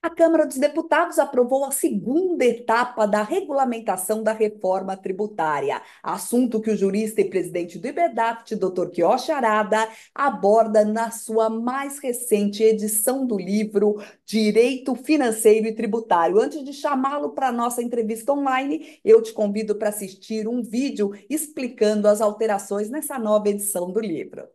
A Câmara dos Deputados aprovou a segunda etapa da regulamentação da reforma tributária, assunto que o jurista e presidente do IBEDAFT, Dr. Quioche Arada, aborda na sua mais recente edição do livro Direito Financeiro e Tributário. Antes de chamá-lo para a nossa entrevista online, eu te convido para assistir um vídeo explicando as alterações nessa nova edição do livro.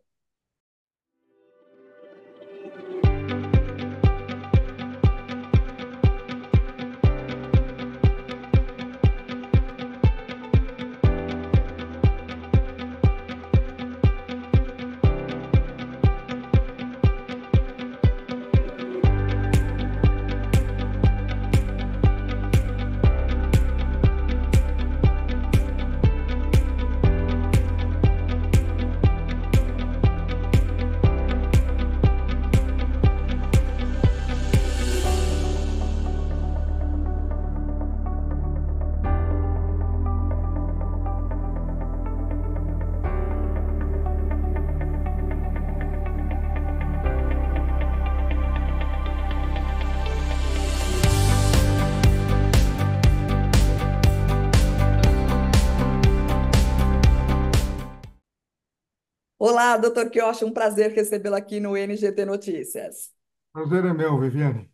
Olá, doutor Quioche, um prazer recebê-lo aqui no NGT Notícias. Prazer é meu, Viviane.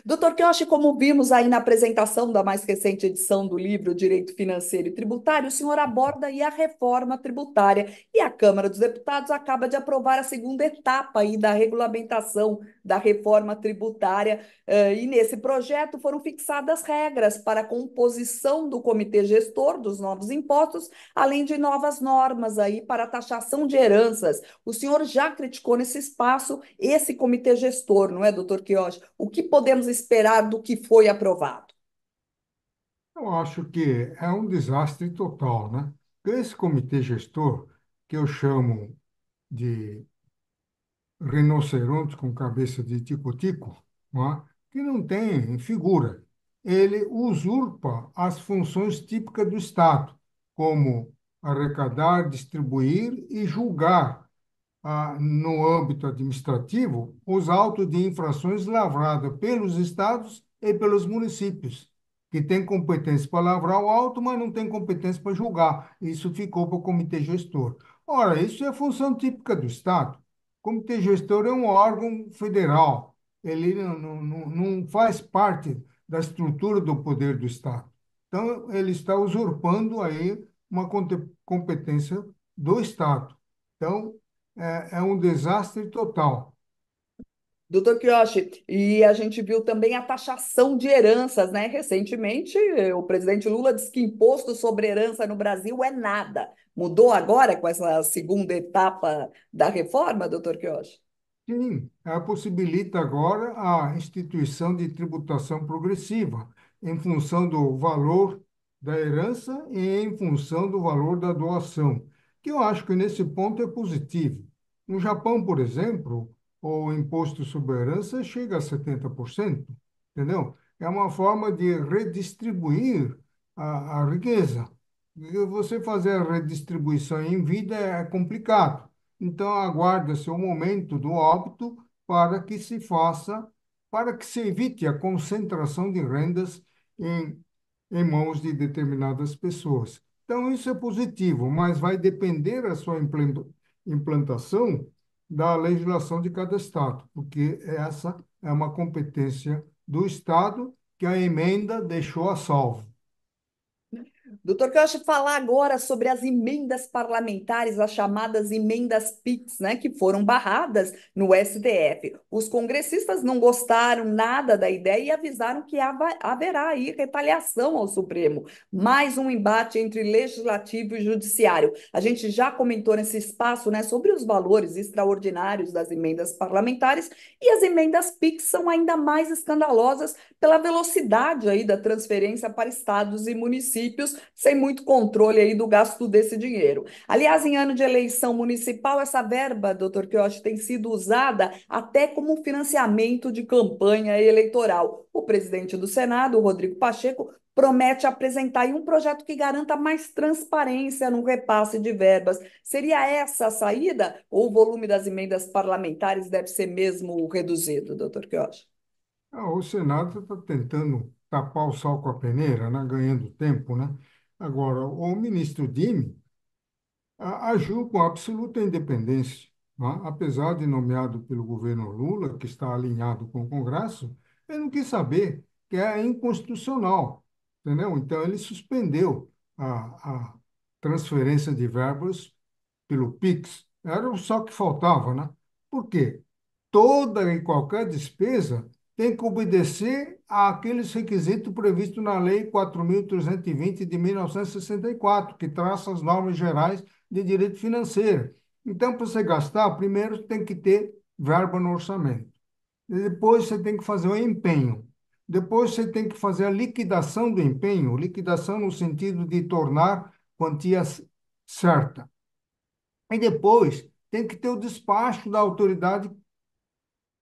Doutor Quioche, como vimos aí na apresentação da mais recente edição do livro Direito Financeiro e Tributário, o senhor aborda aí a reforma tributária e a Câmara dos Deputados acaba de aprovar a segunda etapa aí da regulamentação da reforma tributária e nesse projeto foram fixadas regras para a composição do comitê gestor dos novos impostos, além de novas normas aí para a taxação de heranças. O senhor já criticou nesse espaço esse comitê gestor, não é, doutor Quioche? O que podemos esperar do que foi aprovado? Eu acho que é um desastre total, né? Esse comitê gestor, que eu chamo de rinoceronte com cabeça de tico-tico, não é? Que não tem figura. Ele usurpa as funções típicas do Estado, como arrecadar, distribuir e julgar no âmbito administrativo, os autos de infrações lavradas pelos estados e pelos municípios, que têm competência para lavrar o auto, mas não têm competência para julgar. Isso ficou para o comitê gestor. Ora, isso é função típica do Estado. O comitê gestor é um órgão federal. Ele não faz parte da estrutura do poder do Estado. Então, ele está usurpando aí uma competência do Estado. Então, é um desastre total. Doutor Quioche, e a gente viu também a taxação de heranças, né? Recentemente, o presidente Lula disse que imposto sobre herança no Brasil é nada. Mudou agora com essa segunda etapa da reforma, doutor Quioche? Sim, ela possibilita agora a instituição de tributação progressiva, em função do valor da herança e em função do valor da doação, que eu acho que nesse ponto é positivo. No Japão, por exemplo, o imposto sobre a herança chega a 70%, entendeu? É uma forma de redistribuir a riqueza. E você fazer a redistribuição em vida é complicado. Então, aguarda-se o momento do óbito para que se faça, para que se evite a concentração de rendas em, em mãos de determinadas pessoas. Então, isso é positivo, mas vai depender a sua implantação da legislação de cada estado, porque essa é uma competência do estado que a emenda deixou a salvo. Doutor, que eu acho falar agora sobre as emendas parlamentares, as chamadas emendas PIX, né, que foram barradas no STF. Os congressistas não gostaram nada da ideia e avisaram que haverá aí retaliação ao Supremo. Mais um embate entre legislativo e judiciário. A gente já comentou nesse espaço, né, sobre os valores extraordinários das emendas parlamentares e as emendas PIX são ainda mais escandalosas pela velocidade aí da transferência para estados e municípios sem muito controle aí do gasto desse dinheiro. Aliás, em ano de eleição municipal, essa verba, doutor Quioche, tem sido usada até como financiamento de campanha eleitoral. O presidente do Senado, Rodrigo Pacheco, promete apresentar aí um projeto que garanta mais transparência no repasse de verbas. Seria essa a saída? Ou o volume das emendas parlamentares deve ser mesmo reduzido, doutor Quioche? O Senado está tentando tapar o sol com a peneira, né? Ganhando tempo, né? Agora, o ministro Dime agiu com absoluta independência, né? Apesar de nomeado pelo governo Lula, que está alinhado com o Congresso, ele não quis saber, que é inconstitucional, entendeu? Então, ele suspendeu a transferência de verbas pelo Pix. Era só que faltava, né? Por quê? Toda e qualquer despesa tem que obedecer àqueles requisitos previstos na Lei 4.320 de 1964, que traça as normas gerais de direito financeiro. Então, para você gastar, primeiro tem que ter verba no orçamento. Depois você tem que fazer o empenho. Depois você tem que fazer a liquidação do empenho, liquidação no sentido de tornar quantia certa. E depois tem que ter o despacho da autoridade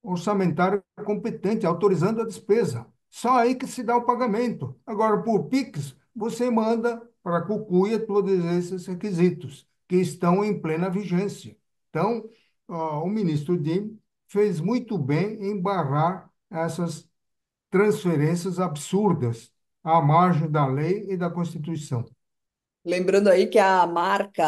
orçamentária competente, autorizando a despesa. Só aí que se dá o pagamento. Agora, por Pix, você manda para a Cucuia todos esses requisitos, que estão em plena vigência. Então, o ministro Dime fez muito bem em barrar essas transferências absurdas à margem da lei e da Constituição. Lembrando aí que a marca,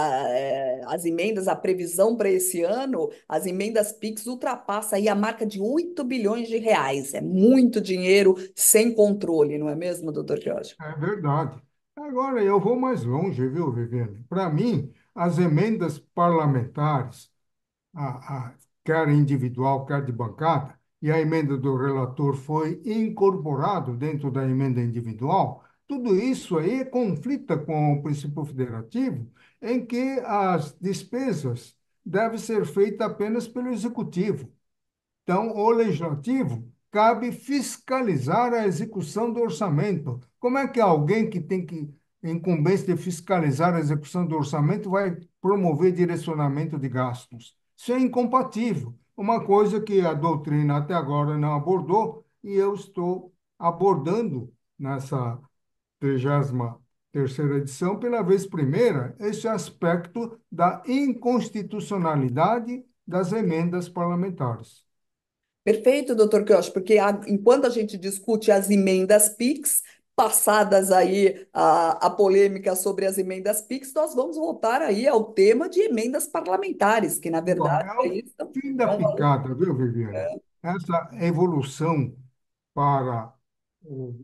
as emendas, a previsão para esse ano, as emendas PIX ultrapassa aí a marca de 8 bilhões de reais. É muito dinheiro sem controle, não é mesmo, doutor Jorge? É verdade. Agora, eu vou mais longe, viu, Viviane? Para mim, as emendas parlamentares, quer individual, quer de bancada, e a emenda do relator foi incorporado dentro da emenda individual, tudo isso aí conflita com o princípio federativo, em que as despesas devem ser feitas apenas pelo executivo. Então, o legislativo cabe fiscalizar a execução do orçamento. Como é que alguém que tem que incumbência de fiscalizar a execução do orçamento vai promover direcionamento de gastos? Isso é incompatível. Uma coisa que a doutrina até agora não abordou e eu estou abordando nessa 33ª edição pela vez primeira esse aspecto da inconstitucionalidade das emendas parlamentares. Perfeito, doutor Quioche, porque enquanto a gente discute as emendas PIX, passadas aí a polêmica sobre as emendas PIX, nós vamos voltar aí ao tema de emendas parlamentares, que na Bom, verdade é é o isso, fim é da um valor. picada, viu, Viviane? Essa evolução para o,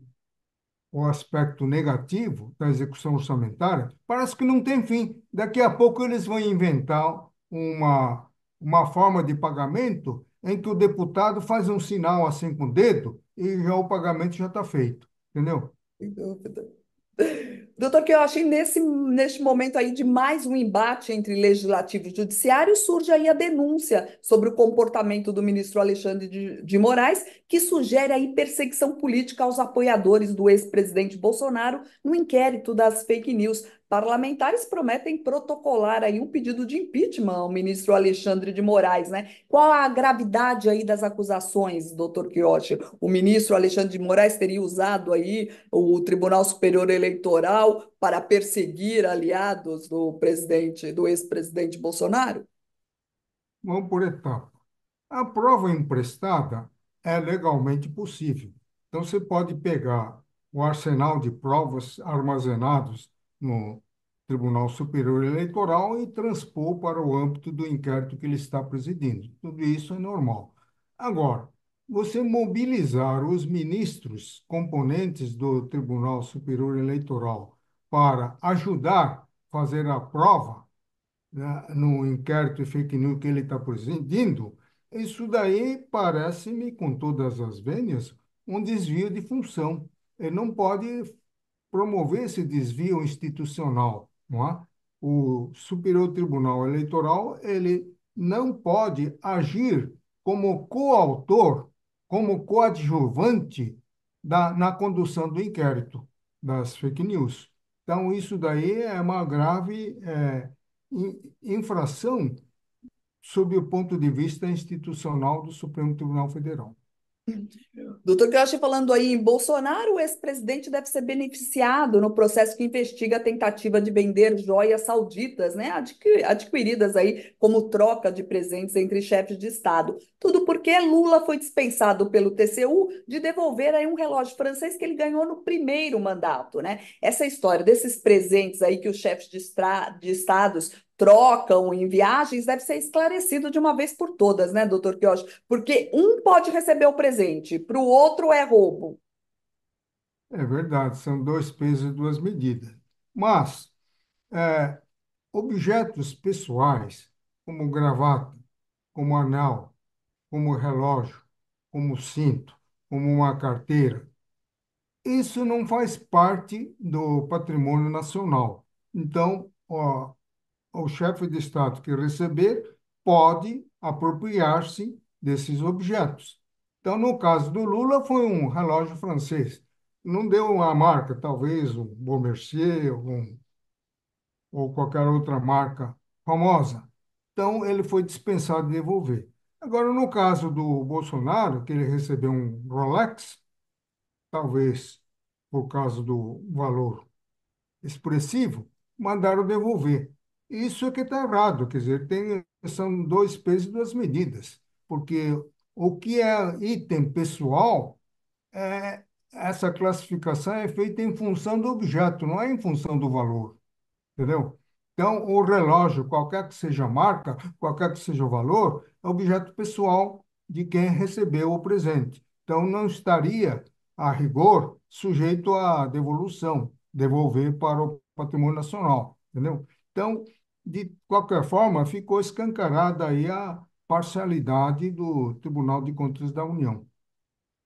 o aspecto negativo da execução orçamentária parece que não tem fim. Daqui a pouco eles vão inventar uma forma de pagamento em que o deputado faz um sinal assim com o dedo e já o pagamento já está feito, entendeu? Sem dúvida. Doutor, que eu achei neste momento aí de mais um embate entre legislativo e judiciário, surge aí a denúncia sobre o comportamento do ministro Alexandre de Moraes, que sugere aí perseguição política aos apoiadores do ex-presidente Bolsonaro no inquérito das fake news. Parlamentares prometem protocolar aí um pedido de impeachment ao ministro Alexandre de Moraes, né? Qual a gravidade aí das acusações, doutor Quioche? O ministro Alexandre de Moraes teria usado aí o Tribunal Superior Eleitoral para perseguir aliados do presidente, do ex-presidente Bolsonaro? Vamos por etapa. A prova emprestada é legalmente possível. Então, você pode pegar o arsenal de provas armazenados no Tribunal Superior Eleitoral e transpor para o âmbito do inquérito que ele está presidindo. Tudo isso é normal. Agora, você mobilizar os ministros componentes do Tribunal Superior Eleitoral para ajudar a fazer a prova, né, no inquérito e fake news que ele está presidindo, isso daí parece-me, com todas as vênias, um desvio de função. Ele não pode promover esse desvio institucional, não é? O Superior Tribunal Eleitoral, ele não pode agir como coautor, como coadjuvante na condução do inquérito das fake news. Então, isso daí é uma grave infração sob o ponto de vista institucional do Supremo Tribunal Federal. Doutor Kiyoshi, falando aí em Bolsonaro, o ex-presidente deve ser beneficiado no processo que investiga a tentativa de vender joias sauditas, né, adquiridas aí como troca de presentes entre chefes de Estado. Tudo porque Lula foi dispensado pelo TCU de devolver aí um relógio francês que ele ganhou no primeiro mandato, né? Essa história desses presentes aí que os chefes de estados trocam em viagens deve ser esclarecido de uma vez por todas, né, doutor Kiyoshi? Porque um pode receber o presente, para o outro é roubo. É verdade, são dois pesos e duas medidas. Mas é, objetos pessoais, como gravata, como anel, como relógio, como cinto, como uma carteira, isso não faz parte do patrimônio nacional. Então, ó, o chefe de Estado que receber pode apropriar-se desses objetos. Então, no caso do Lula, foi um relógio francês. Não deu uma marca, talvez um Beaumercier ou qualquer outra marca famosa. Então, ele foi dispensado de devolver. Agora, no caso do Bolsonaro, que ele recebeu um Rolex, talvez por causa do valor expressivo, mandaram devolver. Isso é que está errado, quer dizer, são dois pesos e duas medidas, porque o que é item pessoal, é, essa classificação é feita em função do objeto, não é em função do valor. Entendeu? Então, o relógio, qualquer que seja a marca, qualquer que seja o valor, é objeto pessoal de quem recebeu o presente. Então, não estaria, a rigor, sujeito à devolução, devolver para o patrimônio nacional, entendeu? Então, de qualquer forma, ficou escancarada aí a parcialidade do Tribunal de Contas da União.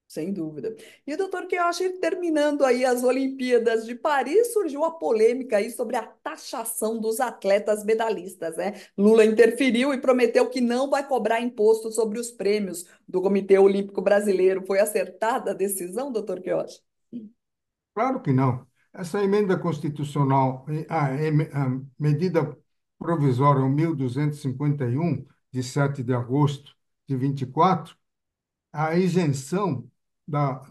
Sem dúvida. E o doutor Kiyoshi, terminando aí as Olimpíadas de Paris, surgiu a polêmica aí sobre a taxação dos atletas medalhistas, né? Lula interferiu e prometeu que não vai cobrar imposto sobre os prêmios do Comitê Olímpico Brasileiro. Foi acertada a decisão, doutor Kiyoshi? Claro que não. Essa emenda constitucional, a medida provisória 1251, de 7 de agosto de 24, a isenção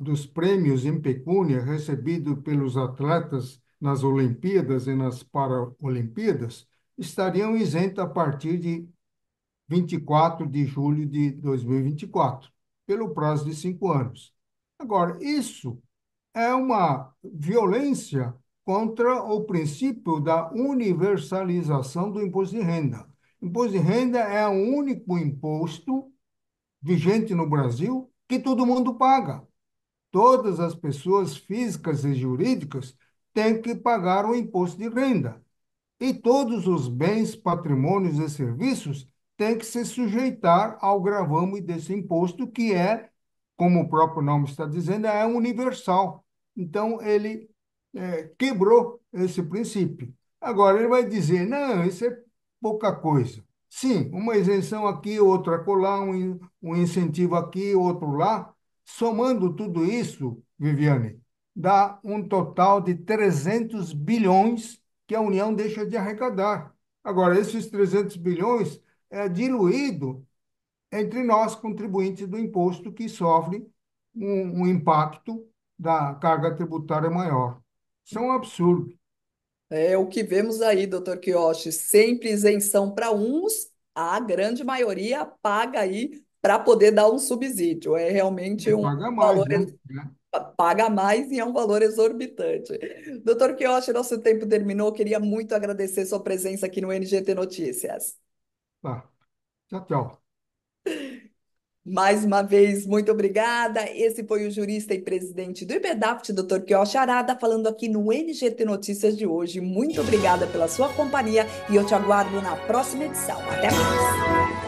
dos prêmios em pecúnia recebidos pelos atletas nas Olimpíadas e nas Paralimpíadas estariam isentos a partir de 24 de julho de 2024, pelo prazo de 5 anos. Agora, isso é uma violência contra o princípio da universalização do imposto de renda. Imposto de renda é o único imposto vigente no Brasil que todo mundo paga. Todas as pessoas físicas e jurídicas têm que pagar o imposto de renda. E todos os bens, patrimônios e serviços têm que se sujeitar ao gravame desse imposto, que é, como o próprio nome está dizendo, é universal. Então, ele quebrou esse princípio. Agora, ele vai dizer, não, isso é pouca coisa. Sim, uma isenção aqui, outra acolá, um incentivo aqui, outro lá. Somando tudo isso, Viviane, dá um total de 300 bilhões que a União deixa de arrecadar. Agora, esses 300 bilhões é diluído entre nós, contribuintes do imposto, que sofrem um impacto da carga tributária maior. Isso é um absurdo. É o que vemos aí, doutor Kiyoshi, sempre isenção para uns, a grande maioria paga aí para poder dar um subsídio. É realmente E um paga mais, valor, né? paga mais e é um valor exorbitante. Doutor Kiyoshi, nosso tempo terminou. Queria muito agradecer sua presença aqui no NGT Notícias. Tá. Tchau, tchau. Mais uma vez, muito obrigada. Esse foi o jurista e presidente do IBEDAFT, doutor Kiyoshi Arada, falando aqui no NGT Notícias de hoje. Muito obrigada pela sua companhia e eu te aguardo na próxima edição. Até mais.